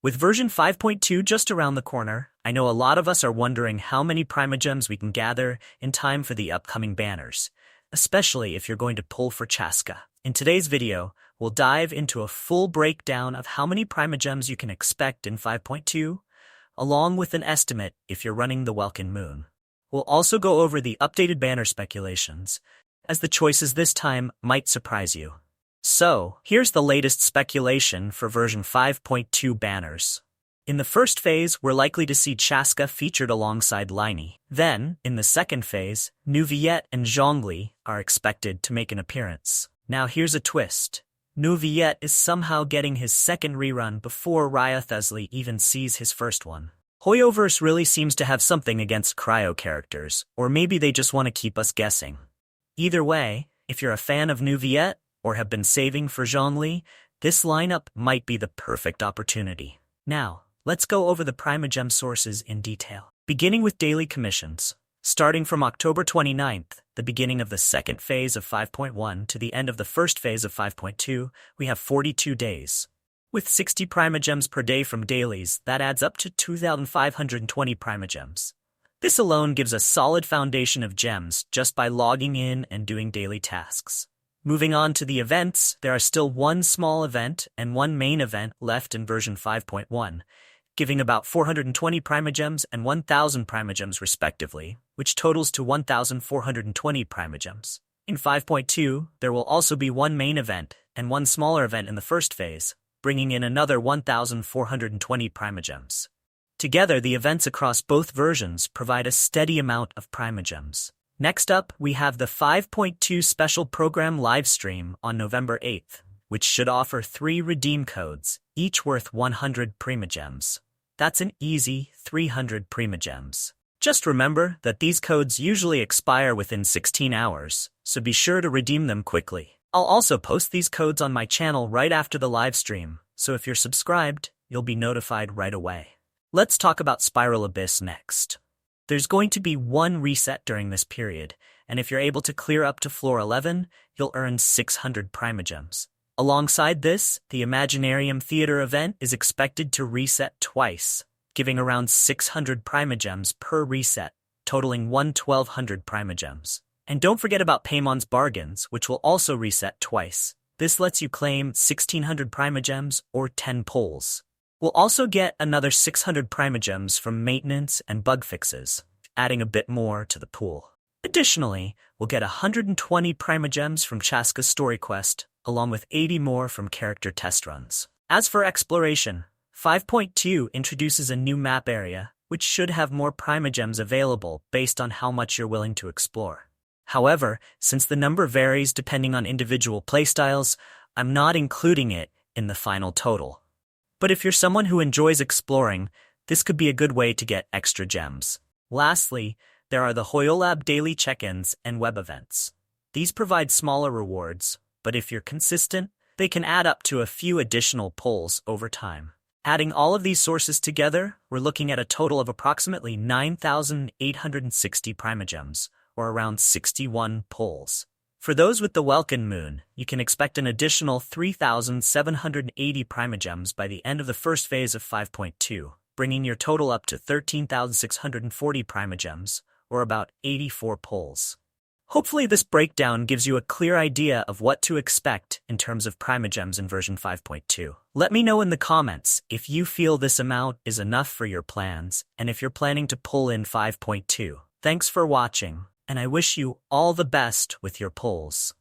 With version 5.2 just around the corner, I know a lot of us are wondering how many primogems we can gather in time for the upcoming banners, especially if you're going to pull for Chasca. In today's video, we'll dive into a full breakdown of how many primogems you can expect in 5.2, along with an estimate if you're running the Welkin Moon. We'll also go over the updated banner speculations, as the choices this time might surprise you. So, here's the latest speculation for version 5.2 banners. In the first phase, we're likely to see Chasca featured alongside Lyney. Then, in the second phase, Neuvillette and Zhongli are expected to make an appearance. Now here's a twist. Neuvillette is somehow getting his second rerun before Wriothesley even sees his first one. Hoyoverse really seems to have something against Cryo characters, or maybe they just want to keep us guessing. Either way, if you're a fan of Neuvillette, or have been saving for Zhongli, this lineup might be the perfect opportunity. Now, let's go over the primogem sources in detail. Beginning with daily commissions. Starting from October 29th, the beginning of the second phase of 5.1 to the end of the first phase of 5.2, we have 42 days. With 60 primogems per day from dailies, that adds up to 2,520 primogems. This alone gives a solid foundation of gems just by logging in and doing daily tasks. Moving on to the events, there are still one small event and one main event left in version 5.1, giving about 420 primogems and 1,000 primogems respectively, which totals to 1,420 primogems. In 5.2, there will also be one main event and one smaller event in the first phase, bringing in another 1,420 primogems. Together, the events across both versions provide a steady amount of primogems. Next up, we have the 5.2 special program livestream on November 8th, which should offer 3 redeem codes, each worth 100 primogems. That's an easy 300 primogems. Just remember that these codes usually expire within 16 hours, so be sure to redeem them quickly. I'll also post these codes on my channel right after the livestream, so if you're subscribed, you'll be notified right away. Let's talk about Spiral Abyss next. There's going to be one reset during this period, and if you're able to clear up to floor 11, you'll earn 600 primogems. Alongside this, the Imaginarium Theater event is expected to reset twice, giving around 600 primogems per reset, totaling 1,200 primogems. And don't forget about Paymon's Bargains, which will also reset twice. This lets you claim 1,600 primogems or 10 pulls. We'll also get another 600 primogems from maintenance and bug fixes, adding a bit more to the pool. Additionally, we'll get 120 primogems from Chasca's story quest, along with 80 more from character test runs. As for exploration, 5.2 introduces a new map area, which should have more primogems available based on how much you're willing to explore. However, since the number varies depending on individual playstyles, I'm not including it in the final total. But if you're someone who enjoys exploring, this could be a good way to get extra gems. Lastly, there are the Hool Lab daily check-ins and web events. These provide smaller rewards, but if you're consistent, they can add up to a few additional pulls over time. Adding all of these sources together, we're looking at a total of approximately 9,860 primogems, or around 61 pulls. For those with the Welkin Moon, you can expect an additional 3,780 primogems by the end of the first phase of 5.2, bringing your total up to 13,640 primogems, or about 84 pulls. Hopefully this breakdown gives you a clear idea of what to expect in terms of primogems in version 5.2. Let me know in the comments if you feel this amount is enough for your plans, and if you're planning to pull in 5.2. Thanks for watching, and I wish you all the best with your pulls.